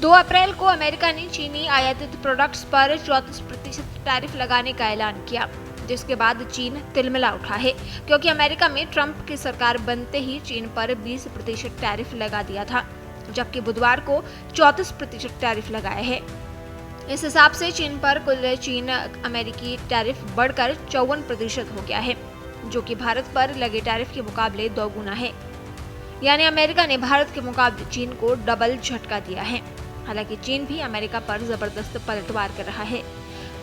2 अप्रैल को अमेरिका ने चीनी आयातित प्रोडक्ट्स पर 34% टैरिफ लगाने का ऐलान किया, जिसके बाद चीन तिलमिला उठा है, क्योंकि अमेरिका में ट्रंप की सरकार बनते ही चीन पर 20% टैरिफ लगा दिया था, जबकि बुधवार को 34% टैरिफ लगाया है। इस हिसाब से चीन पर कुल चीन अमेरिकी टैरिफ बढ़कर 54% हो गया है, जो कि भारत पर लगे टैरिफ के मुकाबले दोगुना है। यानी अमेरिका ने भारत के मुकाबले चीन को डबल झटका दिया है। हालांकि चीन भी अमेरिका पर जबरदस्त पलटवार कर रहा है।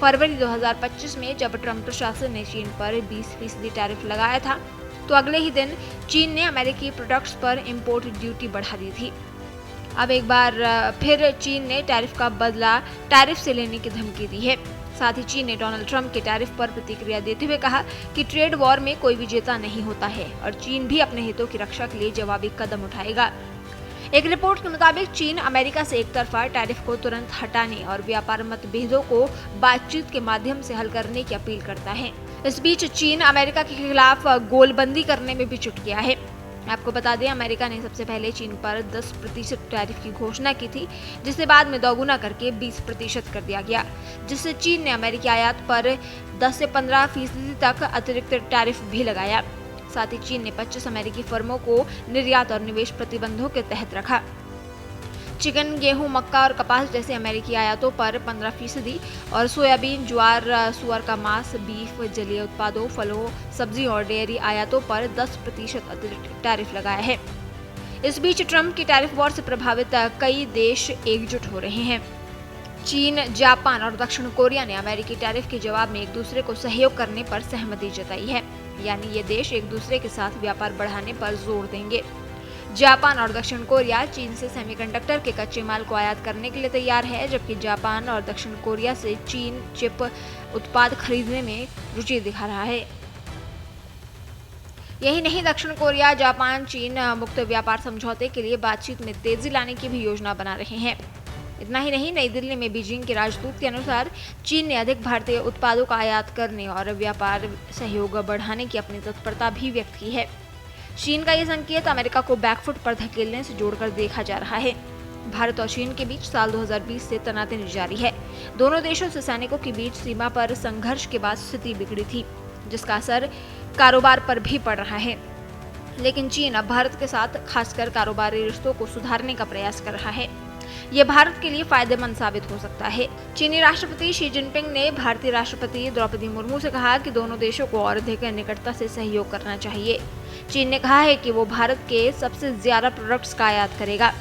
फरवरी 2025 में जब ट्रंप प्रशासन ने चीन पर 20% टैरिफ लगाया था, तो अगले ही दिन चीन ने अमेरिकी प्रोडक्ट्स पर इंपोर्ट ड्यूटी बढ़ा दी थी। अब एक बार फिर चीन ने टैरिफ का बदला टैरिफ से लेने की धमकी दी है। साथ ही चीन ने डोनाल्ड ट्रंप के टैरिफ पर प्रतिक्रिया देते हुए कहा कि ट्रेड वॉर में कोई विजेता नहीं होता है और चीन भी अपने हितों की रक्षा के लिए जवाबी कदम उठाएगा। एक रिपोर्ट के मुताबिक चीन अमेरिका से एक तरफा टैरिफ को तुरंत हटाने और व्यापार मतभेदों को बातचीत के माध्यम से हल करने की अपील करता है। इस बीच चीन अमेरिका के खिलाफ गोलबंदी करने में भी जुट गया है। आपको बता दें, अमेरिका ने सबसे पहले चीन पर 10% टैरिफ की घोषणा की थी, जिसे बाद में दोगुना करके 20% कर दिया गया, जिससे चीन ने अमेरिकी आयात पर 10 से 15% तक अतिरिक्त टैरिफ भी लगाया। साथ ही चीन ने 25 अमेरिकी फर्मों को निर्यात और निवेश प्रतिबंधों के तहत रखा। चिकन, गेहूं, मक्का और कपास जैसे अमेरिकी आयातों पर 15% और सोयाबीन, ज्वार, सुअर का मांस, बीफ, जलीय उत्पादों, फलों, सब्जी और डेयरी आयातों पर 10% अतिरिक्त टैरिफ लगाया है। इस बीच ट्रंप की टैरिफ वॉर से प्रभावित कई देश एकजुट हो रहे हैं। चीन, जापान और दक्षिण कोरिया ने अमेरिकी टैरिफ के जवाब में एक दूसरे को सहयोग करने पर सहमति जताई है। यानी ये देश एक दूसरे के साथ व्यापार बढ़ाने पर जोर देंगे। जापान और दक्षिण कोरिया चीन से सेमीकंडक्टर के कच्चे माल को आयात करने के लिए तैयार है, जबकि जापान और दक्षिण कोरिया से चीन चिप उत्पाद खरीदने में रुचि दिखा रहा है। यही नहीं, दक्षिण कोरिया, जापान, चीन मुक्त व्यापार समझौते के लिए बातचीत में तेजी लाने की भी योजना बना रहे हैं। इतना ही नहीं, नई दिल्ली में बीजिंग के राजदूत के अनुसार चीन ने अधिक भारतीय उत्पादों का आयात करने और व्यापार सहयोग बढ़ाने की अपनी तत्परता भी व्यक्त की है। चीन का ये संकेत अमेरिका को बैकफुट पर धकेलने से जोड़कर देखा जा रहा है। भारत और चीन के बीच साल 2020 से तनातनी जारी है। दोनों देशों से सैनिकों के बीच सीमा पर संघर्ष के बाद स्थिति बिगड़ी थी, जिसका असर कारोबार पर भी पड़ रहा है। लेकिन चीन अब भारत के साथ खासकर कारोबारी रिश्तों को सुधारने का प्रयास कर रहा है। ये भारत के लिए फायदेमंद साबित हो सकता है। चीनी राष्ट्रपति शी जिनपिंग ने भारतीय राष्ट्रपति द्रौपदी मुर्मू से कहा कि दोनों देशों को और अधिक निकटता से सहयोग करना चाहिए। चीन ने कहा है कि वो भारत के सबसे ज्यादा प्रोडक्ट्स का आयात करेगा।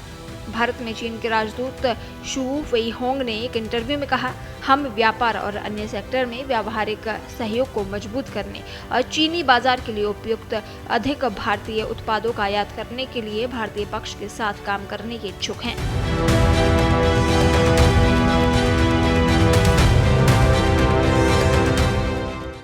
भारत में चीन के राजदूत शू वेइहोंग ने एक इंटरव्यू में कहा, हम व्यापार और अन्य सेक्टर में व्यावहारिक सहयोग को मजबूत करने और चीनी बाजार के लिए उपयुक्त अधिक भारतीय उत्पादों का आयात करने के लिए भारतीय पक्ष के साथ काम करने के इच्छुक हैं।